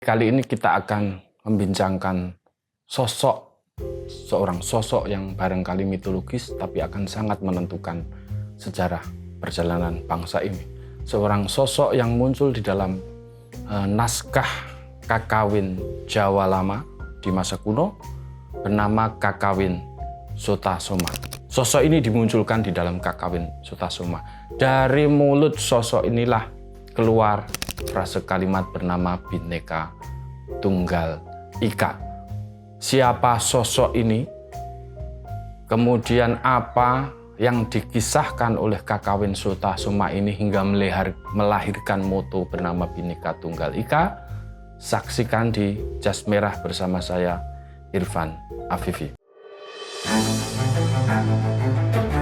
Kali ini kita akan membincangkan seorang sosok yang barangkali mitologis tapi akan sangat menentukan sejarah perjalanan bangsa ini. Seorang sosok yang muncul di dalam naskah Kakawin Jawa Lama di masa kuno bernama Kakawin Sutasoma. Sosok ini dimunculkan di dalam Kakawin Sutasoma. Dari mulut sosok inilah keluar frase kalimat bernama Bhinneka Tunggal Ika. Siapa sosok ini? Kemudian apa yang dikisahkan oleh Kakawin Sutasoma ini hingga melahirkan moto bernama Bhinneka Tunggal Ika? Saksikan di Jas Merah bersama saya, Irfan Afifi.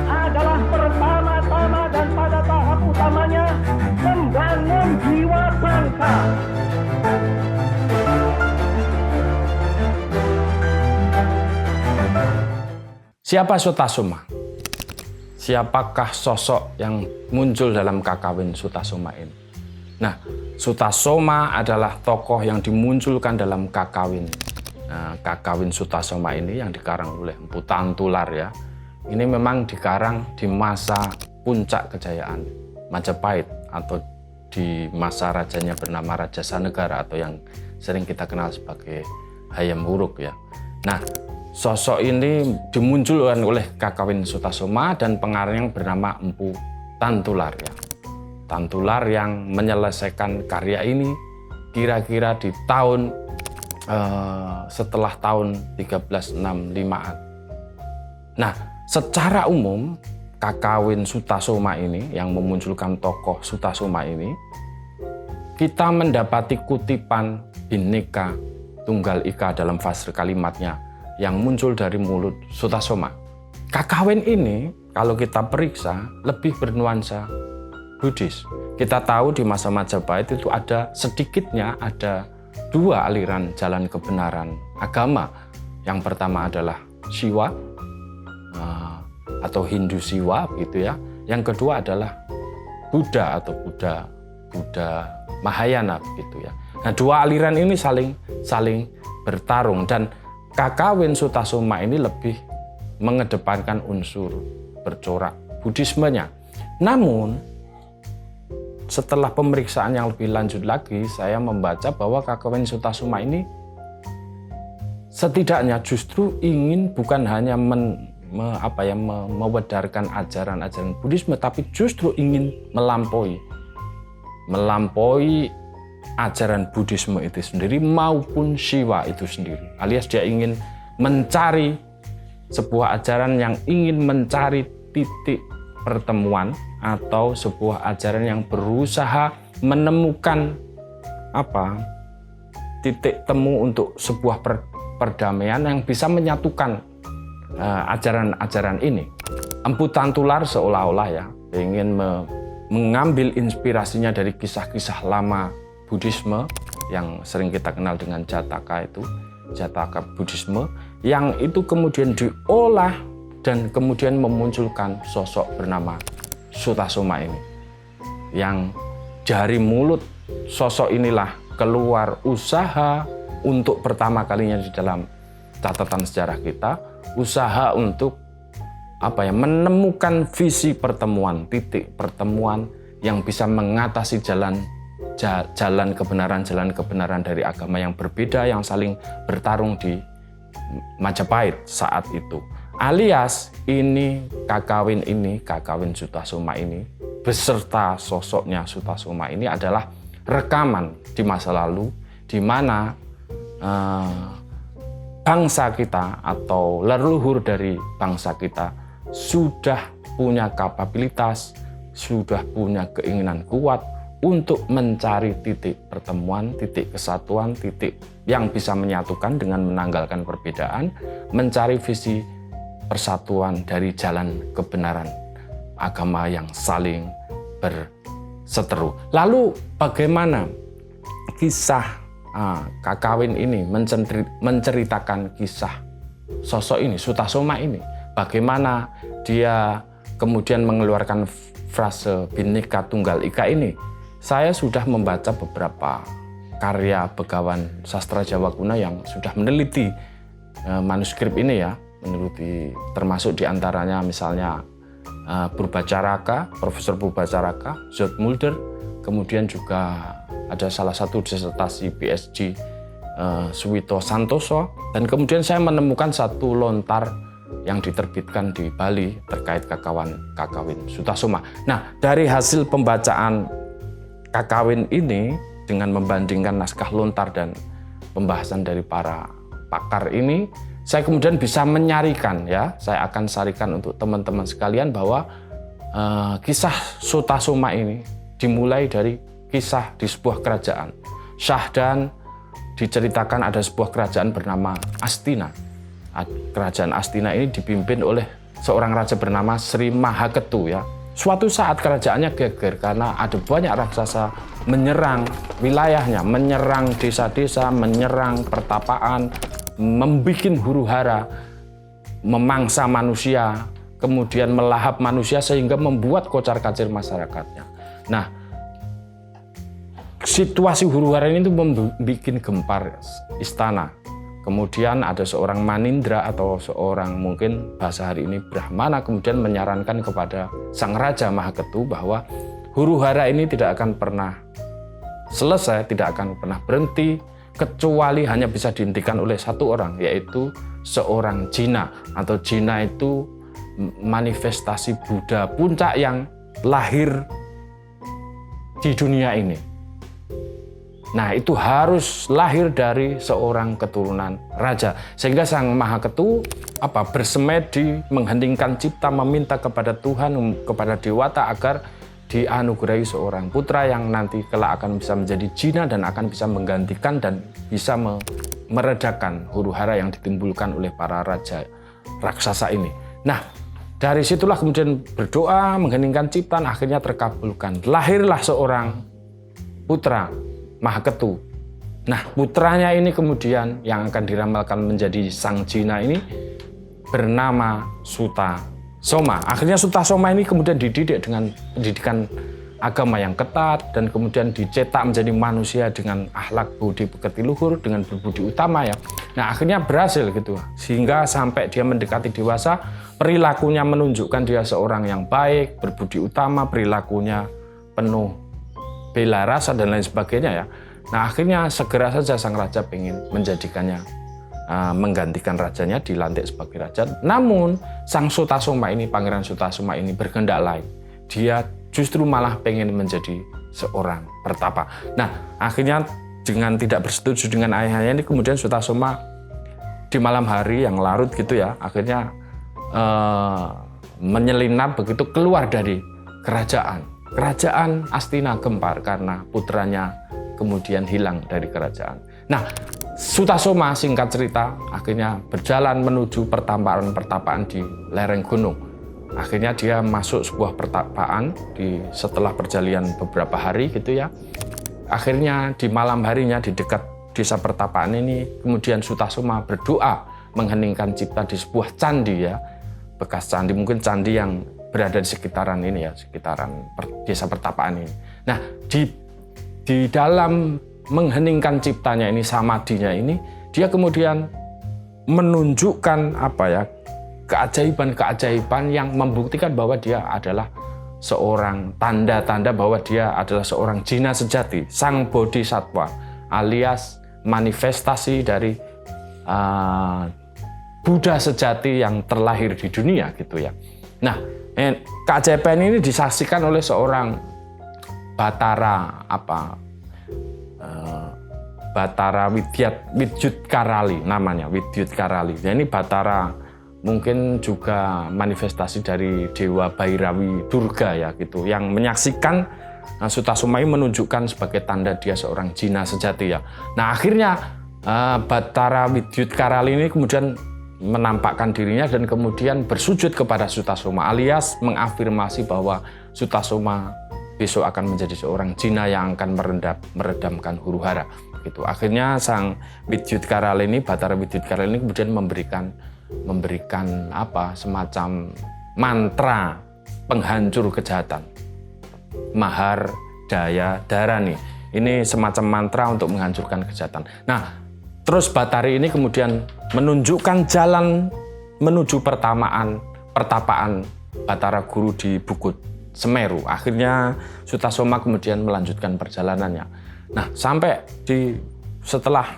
Adalah pertama-tama dan pada tahap utamanya membangun jiwa bangsa. Siapa Sutasoma? Siapakah sosok yang muncul dalam Kakawin Sutasoma ini? Nah, Sutasoma adalah tokoh yang dimunculkan dalam Kakawin Sutasoma ini yang dikarang oleh Empu Tantular ya. Ini memang dikarang di masa puncak kejayaan Majapahit atau di masa rajanya bernama Raja Sanegara atau yang sering kita kenal sebagai Hayam Wuruk ya. Nah, sosok ini dimunculkan oleh Kakawin Sutasoma dan pengarang yang bernama Empu Tantular ya. Tantular yang menyelesaikan karya ini kira-kira di tahun setelah tahun 1365-an. Nah, secara umum Kakawin Sutasoma ini yang memunculkan tokoh Sutasoma ini, kita mendapati kutipan Bhinneka Tunggal Ika dalam fase kalimatnya yang muncul dari mulut Sutasoma. Kakawin ini kalau kita periksa lebih bernuansa Buddhis. Kita tahu di masa Majapahit itu sedikitnya ada dua aliran jalan kebenaran agama. Yang pertama adalah Siwa atau Hindu Siwa gitu ya. Yang kedua adalah Buddha atau Buddha Mahayana gitu ya. Nah, dua aliran ini saling bertarung dan Kakawin Sutasoma ini lebih mengedepankan unsur bercorak Buddhismenya. Namun setelah pemeriksaan yang lebih lanjut lagi, saya membaca bahwa Kakawin Sutasoma ini setidaknya justru ingin bukan hanya mewedarkan ajaran-ajaran Buddhisme, tapi justru ingin melampaui ajaran Buddhisme itu sendiri maupun Siwa itu sendiri. Alias dia ingin mencari sebuah ajaran yang ingin mencari titik pertemuan atau sebuah ajaran yang berusaha menemukan titik temu untuk sebuah perdamaian yang bisa menyatukan ajaran-ajaran ini. Empu Tantular seolah-olah ya ingin mengambil inspirasinya dari kisah-kisah lama Buddhisme yang sering kita kenal dengan Jataka Buddhisme, yang itu kemudian diolah dan kemudian memunculkan sosok bernama Sutasoma ini. Yang dari mulut sosok inilah keluar usaha untuk pertama kalinya di dalam catatan sejarah kita, usaha untuk menemukan visi pertemuan, titik pertemuan yang bisa mengatasi jalan kebenaran dari agama yang berbeda yang saling bertarung di Majapahit saat itu. Alias Kakawin Sutasoma ini beserta sosoknya Sutasoma ini adalah rekaman di masa lalu di mana bangsa kita atau leluhur dari bangsa kita sudah punya kapabilitas, sudah punya keinginan kuat untuk mencari titik pertemuan, titik kesatuan, titik yang bisa menyatukan dengan menanggalkan perbedaan, mencari visi persatuan dari jalan kebenaran agama yang saling berseteru. Lalu bagaimana kisah Kakawin ini menceritakan kisah sosok ini, Sutasoma ini? Bagaimana dia kemudian mengeluarkan frase Bhinneka Tunggal Ika ini? Saya sudah membaca beberapa karya Begawan Sastra Jawa Kuno yang sudah meneliti manuskrip ini ya, meneliti termasuk diantaranya misalnya Purbacaraka, Profesor Purbacaraka, Zoetmulder, kemudian juga ada salah satu disertasi PhD Suwito Santoso, dan kemudian saya menemukan satu lontar yang diterbitkan di Bali terkait Kakawin Sutasoma. Nah, dari hasil pembacaan Kakawin ini dengan membandingkan naskah lontar dan pembahasan dari para pakar ini, saya kemudian bisa menyarikan ya, saya akan sarikan untuk teman-teman sekalian bahwa kisah Sutasoma ini dimulai dari kisah di sebuah kerajaan. Syahdan diceritakan ada sebuah kerajaan bernama Astina. Kerajaan Astina ini dipimpin oleh seorang raja bernama Sri Mahaketu ya. Suatu saat kerajaannya geger karena ada banyak raksasa menyerang wilayahnya, menyerang desa-desa, menyerang pertapaan, membuat huru-hara, memangsa manusia, kemudian melahap manusia sehingga membuat kocar-kacir masyarakatnya. Nah, situasi huru-hara ini itu membuat gempar istana. Kemudian ada seorang Manindra atau seorang mungkin bahasa hari ini Brahmana kemudian menyarankan kepada sang raja Mahaketu bahwa huru-hara ini tidak akan pernah selesai, tidak akan pernah berhenti kecuali hanya bisa dihentikan oleh satu orang, yaitu seorang jina, atau jina itu manifestasi Buddha puncak yang lahir di dunia ini. Nah, itu harus lahir dari seorang keturunan raja. Sehingga sang Mahaketu bersemedi, mengheningkan cipta, meminta kepada Tuhan, kepada Dewata agar dianugerahi seorang putra yang nanti kelak akan bisa menjadi jina dan akan bisa menggantikan dan bisa meredakan huru-hara yang ditimbulkan oleh para raja raksasa ini. Nah, dari situlah kemudian berdoa, mengheningkan ciptaan, akhirnya terkabulkan. Lahirlah seorang putra Mahaketu. Nah, putranya ini kemudian yang akan diramalkan menjadi sang jina ini bernama Sutasoma. Akhirnya Sutasoma ini kemudian dididik dengan pendidikan agama yang ketat dan kemudian dicetak menjadi manusia dengan akhlak budi pekerti luhur, dengan berbudi utama ya. Nah, akhirnya berhasil gitu. Sehingga sampai dia mendekati dewasa, perilakunya menunjukkan dia seorang yang baik, berbudi utama, perilakunya penuh bela rasa dan lain sebagainya ya. Nah, akhirnya segera saja sang raja ingin menjadikannya, menggantikan rajanya, dilantik sebagai raja. Namun sang Sutasoma ini, Pangeran Sutasoma ini berkehendak lain. Dia justru malah pengen menjadi seorang pertapa. Nah, akhirnya dengan tidak bersetuju dengan ayahnya ini, kemudian Sutasoma di malam hari yang larut gitu ya, akhirnya menyelinap begitu keluar dari kerajaan. Kerajaan Astina gempar karena putranya kemudian hilang dari kerajaan. Nah, Sutasoma singkat cerita akhirnya berjalan menuju pertapaan di lereng gunung. Akhirnya dia masuk sebuah pertapaan setelah perjalanan beberapa hari gitu ya. Akhirnya di malam harinya di dekat desa pertapaan ini kemudian Sutasoma berdoa mengheningkan cipta di sebuah candi ya. Bekas candi, mungkin candi yang berada di sekitaran ini ya, sekitaran desa pertapaan ini. Nah, di dalam mengheningkan ciptanya ini, samadinya ini, dia kemudian menunjukkan keajaiban-keajaiban yang membuktikan bahwa dia adalah seorang tanda-tanda bahwa dia adalah seorang jina sejati, sang bodhisattva, alias manifestasi dari Buddha sejati yang terlahir di dunia gitu ya. Nah, keajaiban ini disaksikan oleh seorang Batara Batara Widyutkarali namanya, Widyutkarali. Nah, ini Batara mungkin juga manifestasi dari Dewa Bhairawi Durga ya gitu, yang menyaksikan Sutasoma ini menunjukkan sebagai tanda dia seorang jina sejati ya. Nah, akhirnya Batara Widyutkarali ini kemudian menampakkan dirinya dan kemudian bersujud kepada Sutasoma, alias mengafirmasi bahwa Sutasoma besok akan menjadi seorang jina yang akan meredamkan huru-hara. Gitu. Akhirnya sang Widyutkarali ini, Batara Widyutkarali ini kemudian memberikan semacam mantra penghancur kejahatan, Mahar Daya Dharani. Ini semacam mantra untuk menghancurkan kejahatan. Nah, terus Bathari ini kemudian menunjukkan jalan menuju pertapaan Bathara Guru di Bukit Semeru. Akhirnya Sutasoma kemudian melanjutkan perjalanannya. Nah, sampai setelah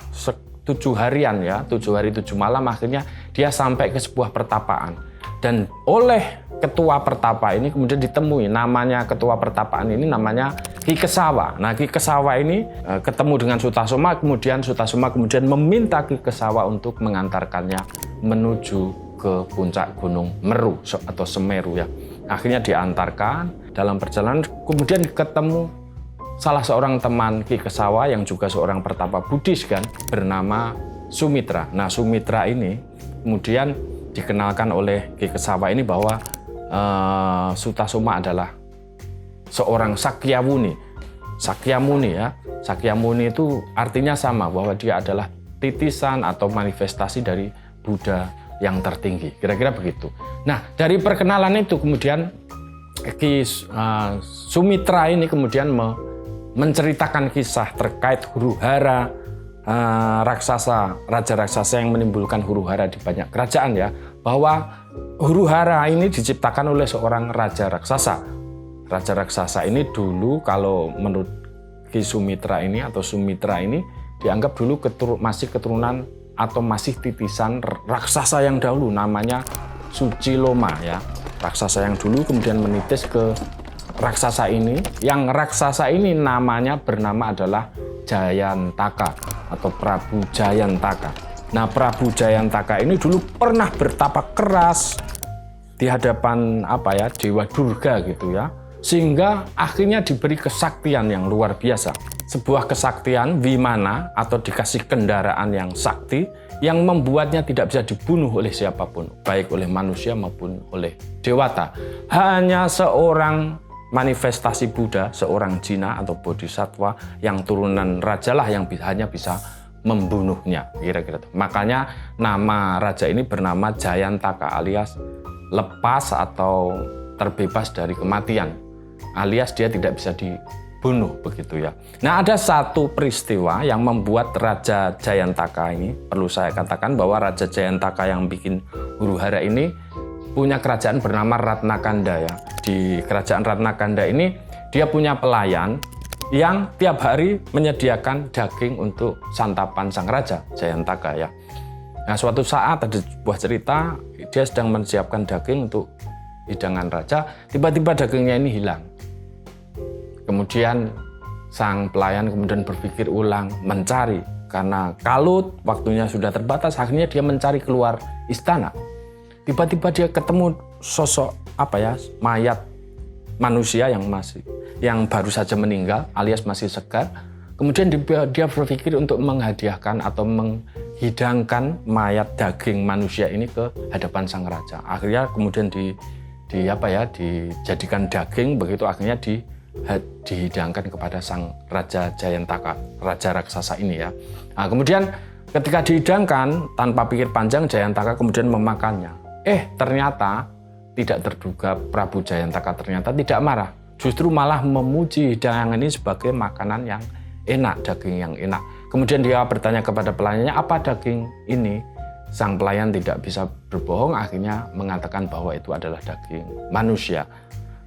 7 harian ya, 7 hari 7 malam, akhirnya dia sampai ke sebuah pertapaan. Dan oleh ketua pertapa ini kemudian ditemui, namanya ketua pertapaan ini namanya Ki Kesawa. Nah, Ki Kesawa ini ketemu dengan Sutasoma, kemudian Sutasoma kemudian meminta Ki Kesawa untuk mengantarkannya menuju ke puncak Gunung Meru atau Semeru ya. Akhirnya diantarkan dalam perjalanan, kemudian ketemu salah seorang teman Ki Kesawa yang juga seorang pertapa Buddhis kan, bernama Sumitra. Nah, Sumitra ini kemudian dikenalkan oleh Ki Kesawa ini bahwa Sutasoma adalah seorang Sakyamuni. Sakyamuni ya. Sakyamuni itu artinya sama, bahwa dia adalah titisan atau manifestasi dari Buddha yang tertinggi. Kira-kira begitu. Nah, dari perkenalan itu kemudian Ki Sumitra ini kemudian menceritakan kisah terkait huru-hara raksasa, raja raksasa yang menimbulkan huru-hara di banyak kerajaan ya, bahwa huru-hara ini diciptakan oleh seorang raja raksasa. Raja raksasa ini dulu kalau menurut Ki Sumitra ini atau Sumitra ini dianggap dulu masih keturunan atau masih titisan raksasa yang dahulu namanya Suciloma ya. Raksasa yang dulu kemudian menitis ke raksasa ini, yang raksasa ini namanya bernama adalah Jayantaka atau Prabu Jayantaka. Nah, Prabu Jayantaka ini dulu pernah bertapa keras di hadapan Dewa Durga gitu ya, sehingga akhirnya diberi kesaktian yang luar biasa. Sebuah kesaktian Vimana atau dikasih kendaraan yang sakti yang membuatnya tidak bisa dibunuh oleh siapapun, baik oleh manusia maupun oleh dewata. Hanya seorang manifestasi Buddha, seorang jina atau bodhisattva yang turunan raja lah yang hanya bisa membunuhnya, kira-kira. Makanya nama raja ini bernama Jayantaka, alias lepas atau terbebas dari kematian, alias dia tidak bisa dibunuh begitu ya. Nah, ada satu peristiwa yang membuat Raja Jayantaka ini, perlu saya katakan bahwa Raja Jayantaka yang bikin huru-hara ini punya kerajaan bernama Ratnakanda ya. Di kerajaan Ratnakanda ini dia punya pelayan yang tiap hari menyediakan daging untuk santapan sang raja Jayantaka ya. Nah, suatu saat ada sebuah cerita, dia sedang menyiapkan daging untuk hidangan raja, tiba-tiba dagingnya ini hilang. Kemudian sang pelayan kemudian berpikir ulang, mencari, karena kalut, waktunya sudah terbatas, akhirnya dia mencari keluar istana. Tiba-tiba dia ketemu sosok mayat manusia yang baru saja meninggal alias masih segar. Kemudian dia berpikir untuk menghadiahkan atau menghidangkan mayat daging manusia ini ke hadapan sang raja. Akhirnya kemudian dijadikan daging, begitu akhirnya dihidangkan kepada sang raja Jayantaka, raja raksasa ini ya. Nah, kemudian ketika dihidangkan, tanpa pikir panjang Jayantaka kemudian memakannya. Ternyata tidak terduga Prabu Jayantaka ternyata tidak marah, justru malah memuji hidangan ini sebagai makanan yang enak, daging yang enak. Kemudian dia bertanya kepada pelayannya, apa daging ini? Sang pelayan tidak bisa berbohong, akhirnya mengatakan bahwa itu adalah daging manusia.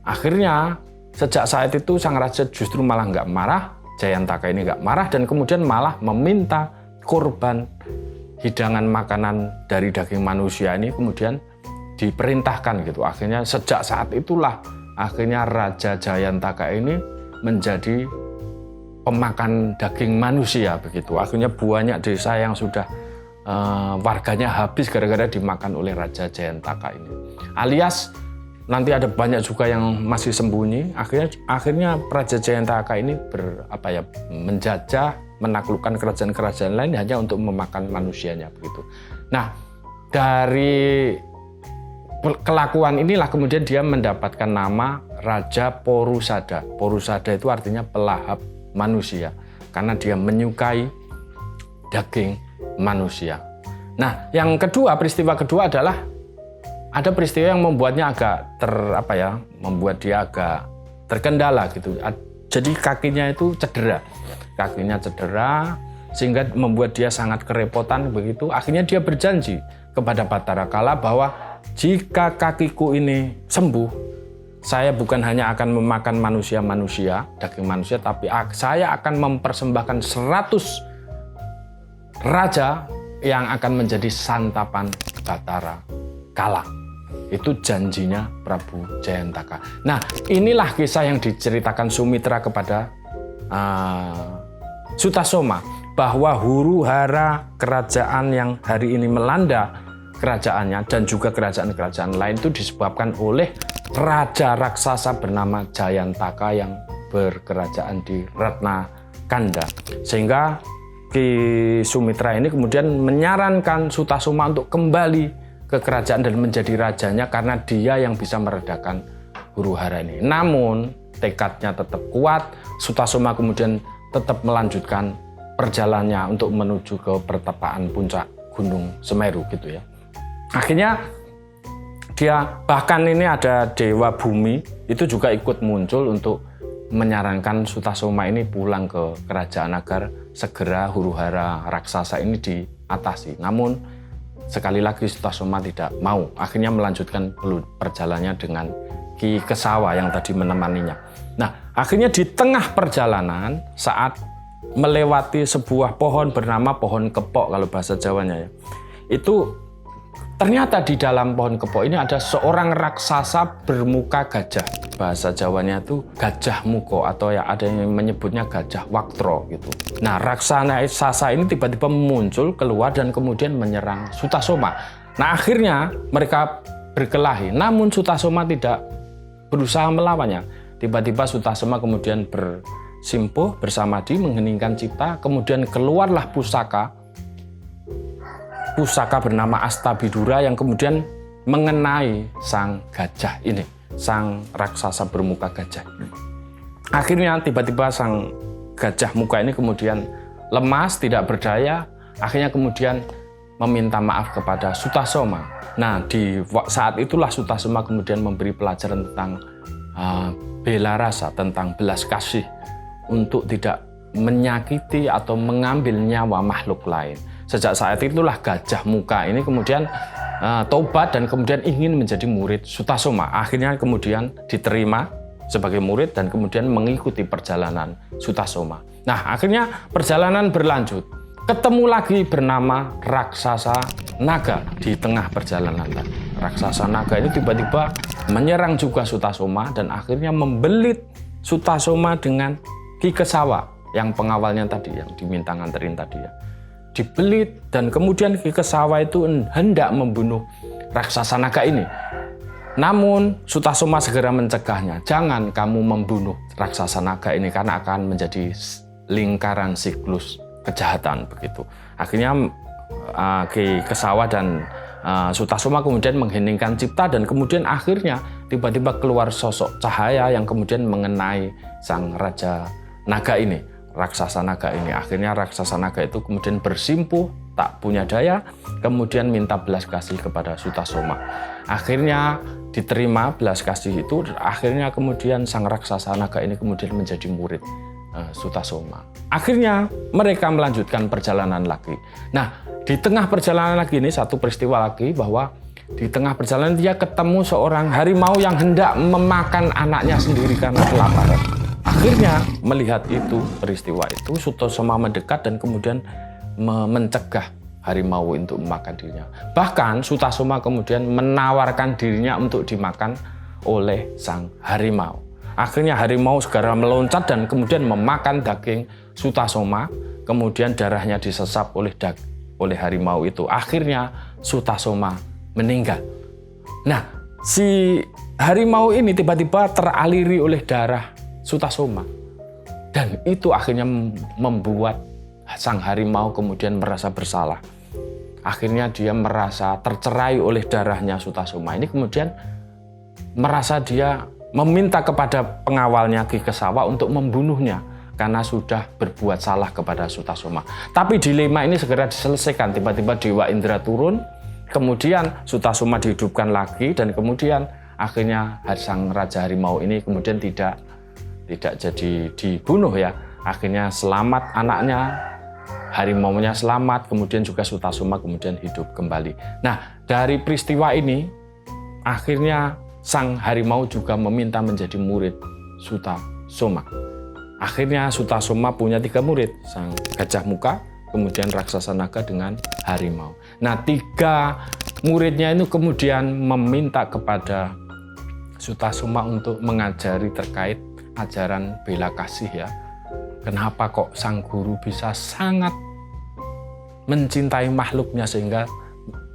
Akhirnya sejak saat itu sang raja justru malah nggak marah, Jayantaka ini nggak marah, dan kemudian malah meminta korban hidangan makanan dari daging manusia ini kemudian diperintahkan gitu. Akhirnya sejak saat itulah akhirnya Raja Jayantaka ini menjadi pemakan daging manusia begitu. Akhirnya banyak desa yang sudah warganya habis gara-gara dimakan oleh Raja Jayantaka ini. Alias nanti ada banyak juga yang masih sembunyi. Akhirnya Raja Jayantaka ini menjajah, menaklukkan kerajaan-kerajaan lain hanya untuk memakan manusianya begitu. Nah, dari kelakuan inilah kemudian dia mendapatkan nama Raja Porusada. Porusada itu artinya pelahap manusia, karena dia menyukai daging manusia. Nah, yang kedua, peristiwa kedua adalah ada peristiwa yang membuatnya agak membuat dia agak terkendala gitu. Jadi kakinya itu cedera. Kakinya cedera sehingga membuat dia sangat kerepotan begitu. Akhirnya dia berjanji kepada Batara Kala bahwa jika kakiku ini sembuh, saya bukan hanya akan memakan manusia-manusia, daging manusia, tapi saya akan mempersembahkan 100 raja yang akan menjadi santapan Batara Kala. Itu janjinya Prabu Jayantaka. Nah, inilah kisah yang diceritakan Sumitra kepada Sutasoma, bahwa huru-hara kerajaan yang hari ini melanda kerajaannya dan juga kerajaan-kerajaan lain itu disebabkan oleh raja raksasa bernama Jayantaka yang berkerajaan di Ratnakanda. Sehingga Ki Sumitra ini kemudian menyarankan Sutasoma untuk kembali ke kerajaan dan menjadi rajanya karena dia yang bisa meredakan huru-hara ini. Namun tekadnya tetap kuat, Sutasoma kemudian tetap melanjutkan perjalanannya untuk menuju ke pertapaan puncak Gunung Semeru gitu ya. Akhirnya dia, bahkan ini ada Dewa Bumi itu juga ikut muncul untuk menyarankan Sutasoma ini pulang ke kerajaan agar segera huru-hara raksasa ini diatasi. Namun sekali lagi Sutasoma tidak mau, akhirnya melanjutkan perjalanannya dengan Ki Kesawa yang tadi menemaninya. Nah, akhirnya di tengah perjalanan saat melewati sebuah pohon bernama pohon kepok kalau bahasa Jawanya ya, itu ternyata di dalam pohon kepok ini ada seorang raksasa bermuka gajah. Bahasa Jawanya itu gajah muko atau ya ada yang menyebutnya gajah waktro gitu. Nah, raksasa ini tiba-tiba muncul keluar dan kemudian menyerang Sutasoma. Nah, akhirnya mereka berkelahi. Namun Sutasoma tidak berusaha melawannya. Tiba-tiba Sutasoma kemudian bersimpuh bersamadi mengheningkan cipta, kemudian keluarlah pusaka bernama Astabidura yang kemudian mengenai sang gajah ini, sang raksasa bermuka gajah. Akhirnya tiba-tiba sang gajah muka ini kemudian lemas, tidak berdaya, akhirnya kemudian meminta maaf kepada Sutasoma. Nah, di saat itulah Sutasoma kemudian memberi pelajaran tentang bela rasa, tentang belas kasih untuk tidak menyakiti atau mengambil nyawa makhluk lain. Sejak saat itulah gajah muka ini kemudian tobat dan kemudian ingin menjadi murid Sutasoma. Akhirnya kemudian diterima sebagai murid dan kemudian mengikuti perjalanan Sutasoma. Nah, akhirnya perjalanan berlanjut. Ketemu lagi bernama raksasa naga di tengah perjalanan. Raksasa naga ini tiba-tiba menyerang juga Sutasoma dan akhirnya membelit Sutasoma dengan Ki Kesawa yang pengawalnya tadi, yang diminta nganterin tadi ya. Dibelit dan kemudian Ki Kesawa itu hendak membunuh raksasa naga ini. Namun Sutasoma segera mencegahnya, jangan kamu membunuh raksasa naga ini karena akan menjadi lingkaran siklus kejahatan begitu. Akhirnya Ki Kesawa dan Sutasoma kemudian mengheningkan cipta dan kemudian akhirnya tiba-tiba keluar sosok cahaya yang kemudian mengenai sang raja naga ini, raksasa naga ini. Akhirnya raksasa naga itu kemudian bersimpuh, tak punya daya, kemudian minta belas kasih kepada Sutasoma. Akhirnya diterima belas kasih itu, akhirnya kemudian sang raksasa naga ini kemudian menjadi murid Sutasoma. Akhirnya mereka melanjutkan perjalanan lagi. Nah, di tengah perjalanan lagi ini satu peristiwa lagi, bahwa di tengah perjalanan dia ketemu seorang harimau yang hendak memakan anaknya sendiri karena kelaparan. Akhirnya melihat itu, peristiwa itu, Sutasoma mendekat dan kemudian mencegah harimau untuk memakan dirinya. Bahkan Sutasoma kemudian menawarkan dirinya untuk dimakan oleh sang harimau. Akhirnya harimau segera meloncat dan kemudian memakan daging Sutasoma, kemudian darahnya disesap oleh harimau itu. Akhirnya Sutasoma meninggal. Nah, si harimau ini tiba-tiba teraliri oleh darah Sutasoma. Dan itu akhirnya membuat sang harimau kemudian merasa bersalah. Akhirnya dia merasa tercerai oleh darahnya Sutasoma. Ini kemudian merasa dia meminta kepada pengawalnya Ki Kesawa untuk membunuhnya karena sudah berbuat salah kepada Sutasoma. Tapi dilema ini segera diselesaikan. Tiba-tiba Dewa Indra turun, kemudian Sutasoma dihidupkan lagi dan kemudian akhirnya sang Raja Harimau ini kemudian tidak tidak jadi dibunuh ya. Akhirnya selamat anaknya, harimaunya selamat, kemudian juga Sutasoma kemudian hidup kembali. Nah, dari peristiwa ini akhirnya sang harimau juga meminta menjadi murid Sutasoma. Akhirnya Sutasoma punya 3 murid, sang gajah muka, kemudian raksasa naga dengan harimau. Nah, 3 muridnya itu kemudian meminta kepada Sutasoma untuk mengajari terkait ajaran bela kasih ya. Kenapa kok sang guru bisa sangat mencintai makhluknya sehingga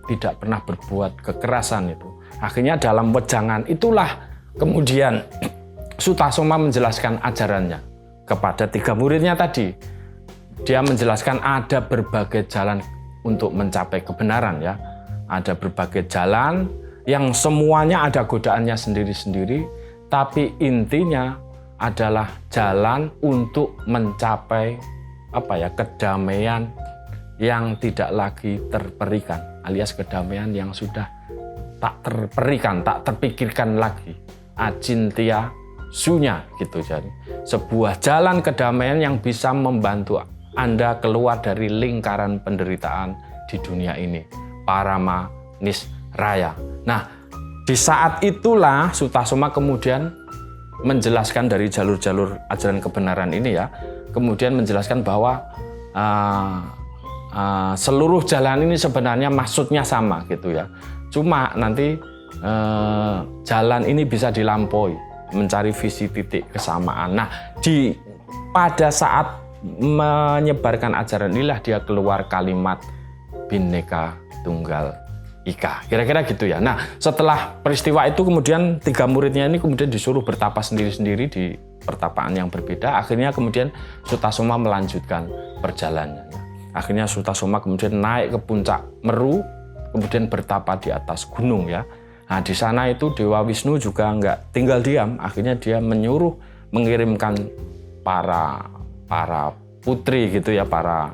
tidak pernah berbuat kekerasan itu. Akhirnya dalam wejangan itulah kemudian Sutasoma menjelaskan ajarannya kepada 3 muridnya tadi. Dia menjelaskan ada berbagai jalan untuk mencapai kebenaran ya. Ada berbagai jalan yang semuanya ada godaannya sendiri-sendiri, tapi intinya adalah jalan untuk mencapai kedamaian yang tidak lagi terperikan, alias kedamaian yang sudah tak terperikan, tak terpikirkan lagi. Acintya sunya gitu. Jadi sebuah jalan kedamaian yang bisa membantu Anda keluar dari lingkaran penderitaan di dunia ini. Parama Nisraya. Nah, di saat itulah Sutasoma kemudian menjelaskan dari jalur-jalur ajaran kebenaran ini ya, kemudian menjelaskan bahwa seluruh jalan ini sebenarnya maksudnya sama gitu ya. Cuma nanti jalan ini bisa dilampaui, mencari visi titik kesamaan. Nah, pada saat menyebarkan ajaran inilah dia keluar kalimat Bhinneka Tunggal Ika. Kira-kira gitu ya. Nah, setelah peristiwa itu kemudian 3 muridnya ini kemudian disuruh bertapa sendiri-sendiri di pertapaan yang berbeda. Akhirnya kemudian Sutasoma melanjutkan perjalanannya. Akhirnya Sutasoma kemudian naik ke puncak Meru, kemudian bertapa di atas gunung ya. Nah, di sana itu Dewa Wisnu juga nggak tinggal diam. Akhirnya dia menyuruh mengirimkan para putri gitu ya, para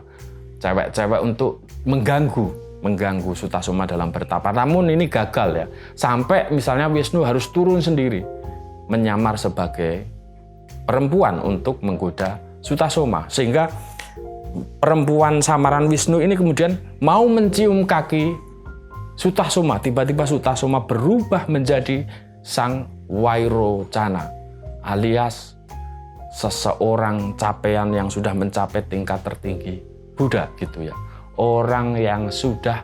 cewek-cewek untuk mengganggu Sutasoma dalam bertapa. Namun ini gagal ya. Sampai misalnya Wisnu harus turun sendiri menyamar sebagai perempuan untuk menggoda Sutasoma. Sehingga perempuan samaran Wisnu ini kemudian mau mencium kaki Sutasoma. Tiba-tiba Sutasoma berubah menjadi sang Wairocana, alias seseorang capaian yang sudah mencapai tingkat tertinggi Buddha gitu ya. Orang yang sudah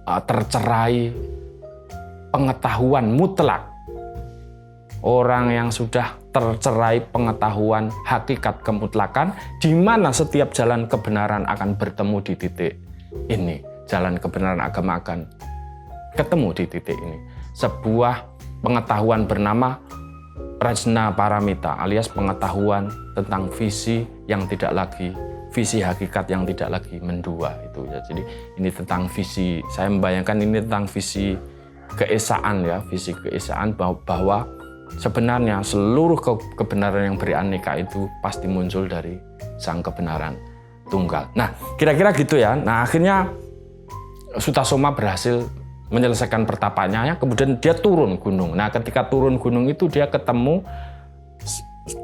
tercerai pengetahuan mutlak. Orang yang sudah tercerai pengetahuan hakikat kemutlakan, di mana setiap jalan kebenaran akan bertemu di titik ini. Jalan kebenaran agama akan ketemu di titik ini. Sebuah pengetahuan bernama Prajna Paramita, alias pengetahuan tentang visi yang tidak lagi, visi hakikat yang tidak lagi mendua itu ya. Jadi ini tentang visi, saya membayangkan ini tentang visi keesaan ya, visi keesaan bahwa sebenarnya seluruh kebenaran yang beraneka itu pasti muncul dari sang kebenaran tunggal. Nah, kira-kira gitu ya. Nah, akhirnya Sutasoma berhasil menyelesaikan pertapaannya, kemudian dia turun gunung. Nah, ketika turun gunung itu dia ketemu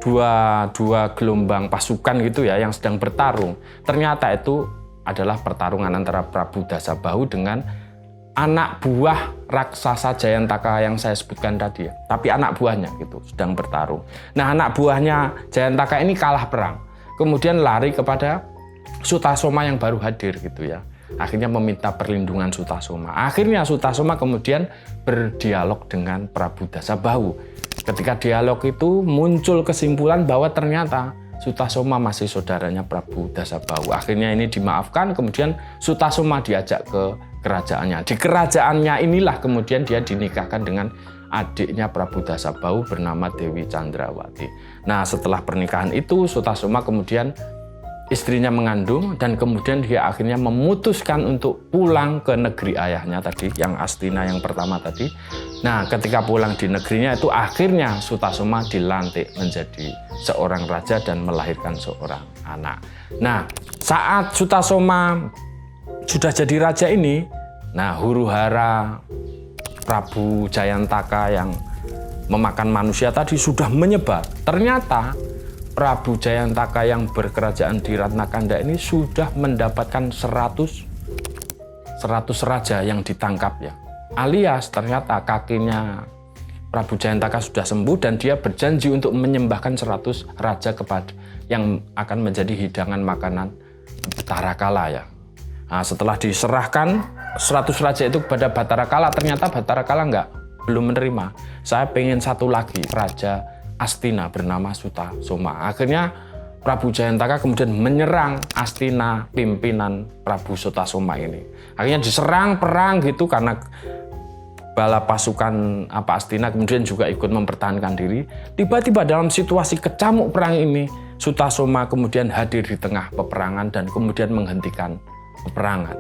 dua gelombang pasukan gitu ya yang sedang bertarung. Ternyata itu adalah pertarungan antara Prabu Dasabahu dengan anak buah raksasa Jayantaka yang saya sebutkan tadi ya. Tapi anak buahnya gitu sedang bertarung. Nah, anak buahnya Jayantaka ini kalah perang. Kemudian lari kepada Sutasoma yang baru hadir gitu ya. Akhirnya meminta perlindungan Sutasoma. Akhirnya Sutasoma kemudian berdialog dengan Prabu Dasabahu. Ketika dialog itu muncul kesimpulan bahwa ternyata Sutasoma masih saudaranya Prabu Dasabahu. Akhirnya ini dimaafkan, kemudian Sutasoma diajak ke kerajaannya. Di kerajaannya inilah kemudian dia dinikahkan dengan adiknya Prabu Dasabahu bernama Dewi Chandrawati. Nah, setelah pernikahan itu Sutasoma kemudian istrinya mengandung dan kemudian dia akhirnya memutuskan untuk pulang ke negeri ayahnya tadi, yang Astina yang pertama tadi. Nah, ketika pulang di negerinya itu akhirnya Sutasoma dilantik menjadi seorang raja dan melahirkan seorang anak. Nah, saat Sutasoma sudah jadi raja ini, nah huru-hara Prabu Jayantaka yang memakan manusia tadi sudah menyebar. Ternyata Prabu Jayantaka yang berkerajaan di Ratnakanda ini sudah mendapatkan 100 raja yang ditangkap ya. Alias ternyata kakinya Prabu Jayantaka sudah sembuh dan dia berjanji untuk menyembahkan 100 raja kepada yang akan menjadi hidangan makanan Batara Kala ya. Nah, setelah diserahkan 100 raja itu kepada Batara Kala, ternyata Batara Kala belum menerima. Saya pengen satu lagi raja Astina bernama Sutasoma. Akhirnya Prabu Jayantaka kemudian menyerang Astina pimpinan Prabu Sutasoma ini. Akhirnya diserang perang gitu karena bala pasukan Astina kemudian juga ikut mempertahankan diri. Tiba-tiba dalam situasi kecamuk perang ini, Sutasoma kemudian hadir di tengah peperangan dan kemudian menghentikan peperangan.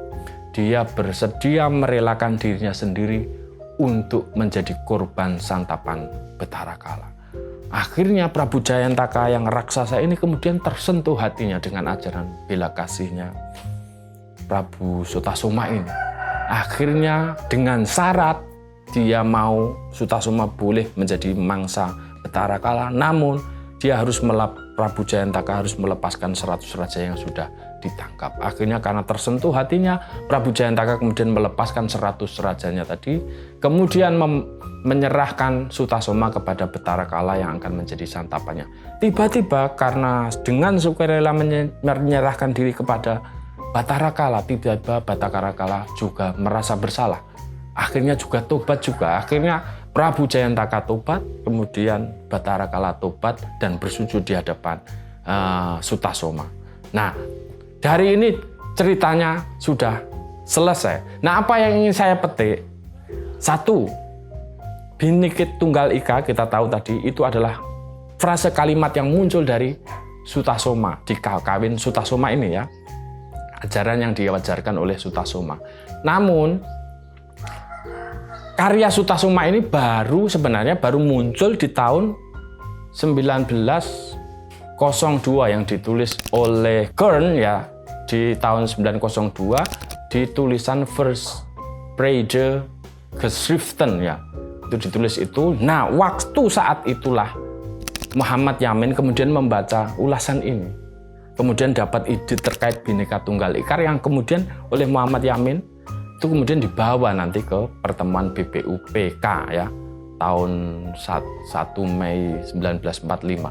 Dia bersedia merelakan dirinya sendiri untuk menjadi korban santapan Batara Kala. Akhirnya Prabu Jayantaka yang raksasa ini kemudian tersentuh hatinya dengan ajaran bela kasihnya Prabu Sutasoma ini. Akhirnya dengan syarat dia mau Sutasoma boleh menjadi mangsa Batara Kala, namun dia Prabu Jayantaka harus melepaskan 100 raja yang sudah ditangkap. Akhirnya karena tersentuh hatinya, Prabu Jayantaka kemudian melepaskan 100 rajanya tadi, kemudian menyerahkan Sutasoma kepada Batara Kala yang akan menjadi santapannya. Tiba-tiba karena dengan sukarela menyerahkan diri kepada Batara Kala, tiba-tiba Batara Kala juga merasa bersalah. Akhirnya juga tobat juga. Akhirnya Prabu Jayantaka tobat, kemudian Batara Kala tobat dan bersujud di hadapan Sutasoma. Nah, dari ini ceritanya sudah selesai. Nah, apa yang ingin saya petik? Satu, Bhinneka Tunggal Ika kita tahu tadi itu adalah frase kalimat yang muncul dari Sutasoma di kawin Sutasoma ini ya. Ajaran yang diajarkan oleh Sutasoma. Namun karya Sutasoma ini sebenarnya baru muncul di tahun 1902 yang ditulis oleh Kern ya, di tahun 1902 di tulisan Verspreide Geschriften ya. Itu ditulis itu. Nah, waktu saat itulah Muhammad Yamin kemudian membaca ulasan ini. Kemudian dapat ide terkait Bhinneka Tunggal Ika yang kemudian oleh Muhammad Yamin itu kemudian dibawa nanti ke pertemuan BPUPK ya tahun 1 Mei 1945.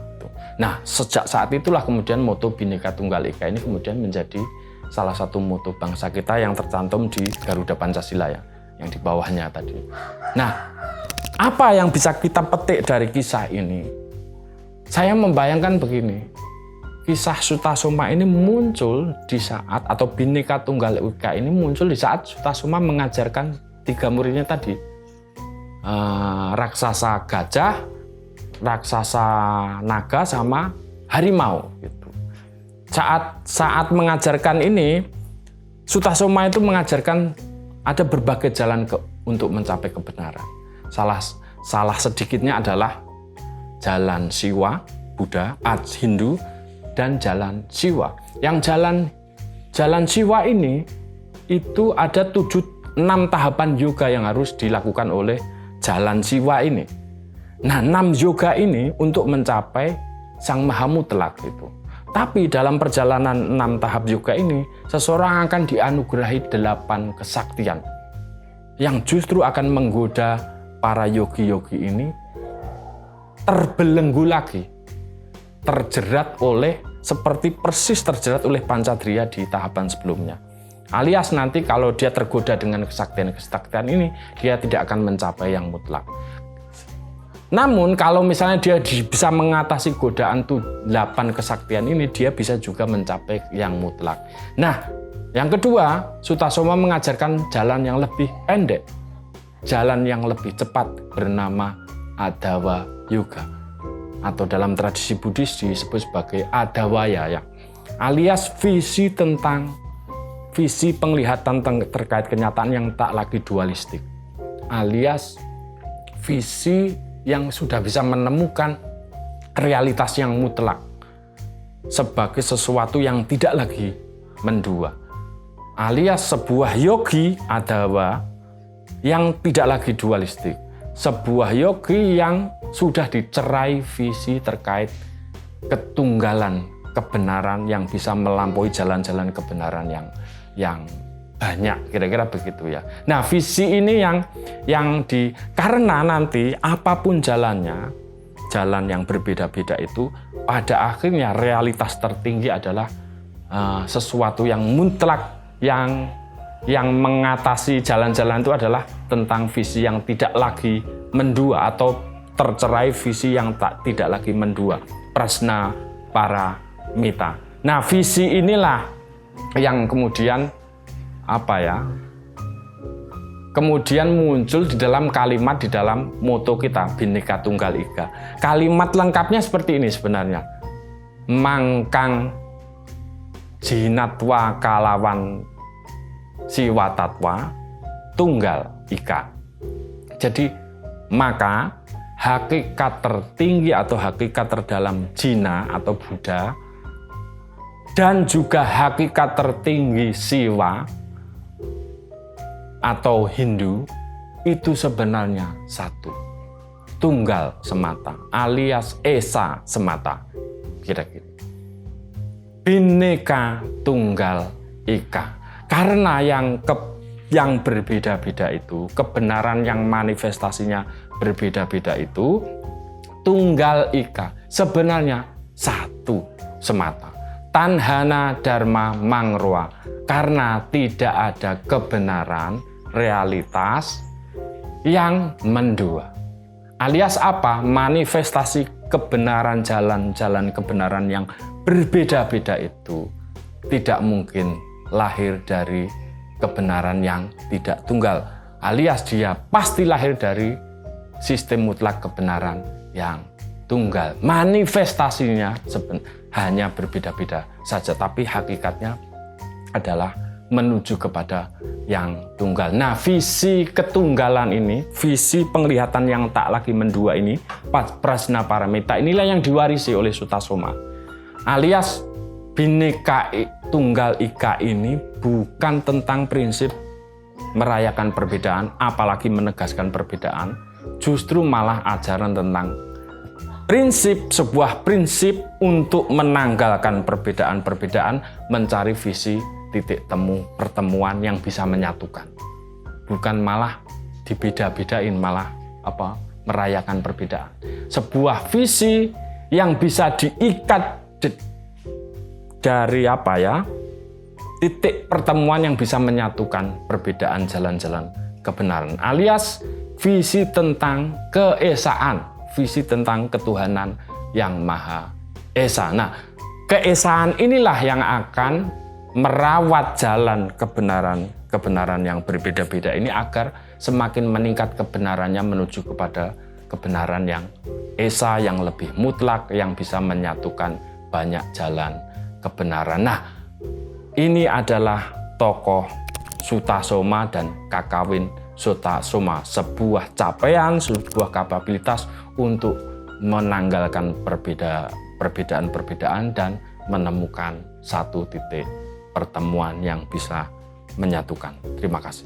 Nah, sejak saat itulah kemudian moto Bhinneka Tunggal Ika ini kemudian menjadi salah satu moto bangsa kita yang tercantum di Garuda Pancasila ya, yang di bawahnya tadi. Nah, apa yang bisa kita petik dari kisah ini? Saya membayangkan begini, kisah Sutasoma ini muncul di saat, atau Bhinneka Tunggal Ika ini muncul di saat Sutasoma mengajarkan 3 muridnya tadi. Raksasa gajah, raksasa naga, sama harimau. Gitu. Saat mengajarkan ini, Sutasoma itu mengajarkan ada berbagai jalan untuk mencapai kebenaran. Salah sedikitnya adalah jalan Siwa, Buddha, Hindu, dan jalan Siwa. Yang jalan Siwa ini itu ada 6 tahapan yoga yang harus dilakukan oleh jalan Siwa ini. Nah, 6 yoga ini untuk mencapai Sang Maha Mutlak itu. Tapi dalam perjalanan 6 tahap yoga ini, seseorang akan dianugerahi 8 kesaktian yang justru akan menggoda para yogi-yogi ini terbelenggu lagi, persis terjerat oleh Pancadriya di tahapan sebelumnya. Alias nanti kalau dia tergoda dengan kesaktian-kesaktian ini, dia tidak akan mencapai yang mutlak. Namun kalau misalnya dia bisa mengatasi godaan 8 kesaktian ini, dia bisa juga mencapai yang mutlak. Nah, yang kedua, Sutasoma mengajarkan jalan yang lebih pendek, jalan yang lebih cepat bernama Adawa Yoga, atau dalam tradisi Buddhis disebut sebagai Adawaya ya. Alias visi penglihatan terkait kenyataan yang tak lagi dualistik. Alias visi yang sudah bisa menemukan realitas yang mutlak sebagai sesuatu yang tidak lagi mendua. Alias sebuah yogi Adawa yang tidak lagi dualistik. sebuah yogi yang sudah dicerai visi terkait ketunggalan kebenaran yang bisa melampaui jalan-jalan kebenaran yang banyak, kira-kira begitu ya. Nah, visi ini karena nanti apapun jalannya, jalan yang berbeda-beda itu, pada akhirnya realitas tertinggi adalah sesuatu yang mutlak, yang mengatasi jalan-jalan itu adalah tentang visi yang tidak lagi mendua atau tercerai visi yang tidak lagi mendua, prasna paramita. Nah, visi inilah yang kemudian kemudian muncul di dalam kalimat di dalam moto kita Bhinneka Tunggal Ika. Kalimat lengkapnya seperti ini sebenarnya. Mangkang jinatwa kalawan siwatatwa tunggal ika. Jadi maka hakikat tertinggi atau hakikat terdalam Jina atau Buddha dan juga hakikat tertinggi Siwa atau Hindu itu sebenarnya satu, tunggal semata, alias esa semata, kira-kira. Bhinneka Tunggal Ika. Karena yang berbeda-beda itu, kebenaran yang manifestasinya berbeda-beda itu, Tunggal Ika sebenarnya satu semata. Tanhana Dharma Mangroa, karena tidak ada kebenaran realitas yang mendua. Alias apa? Manifestasi kebenaran, jalan-jalan kebenaran yang berbeda-beda itu tidak mungkin lahir dari kebenaran yang tidak tunggal. Alias dia pasti lahir dari sistem mutlak kebenaran yang tunggal. Manifestasinya hanya berbeda-beda saja, tapi hakikatnya adalah menuju kepada yang tunggal. Nah, visi ketunggalan ini, visi penglihatan yang tak lagi mendua ini, prasna paramita, inilah yang diwarisi oleh Sutasoma. Alias Bhinneka Tunggal Ika ini bukan tentang prinsip merayakan perbedaan, apalagi menegaskan perbedaan, justru malah ajaran tentang sebuah prinsip untuk menanggalkan perbedaan-perbedaan, mencari visi titik temu pertemuan yang bisa menyatukan. Bukan malah dibeda-bedain, malah merayakan perbedaan. Sebuah visi yang bisa diikat dari titik pertemuan yang bisa menyatukan perbedaan jalan-jalan kebenaran, alias visi tentang keesaan, visi tentang ketuhanan yang Maha Esa. Nah, keesaan inilah yang akan merawat jalan kebenaran yang berbeda-beda ini agar semakin meningkat kebenarannya menuju kepada kebenaran yang esa, yang lebih mutlak, yang bisa menyatukan banyak jalan kebenaran. Nah, ini adalah tokoh Sutasoma dan Kakawin Sutasoma, sebuah capaian, sebuah kapabilitas untuk menanggalkan perbedaan-perbedaan dan menemukan satu titik pertemuan yang bisa menyatukan. Terima kasih.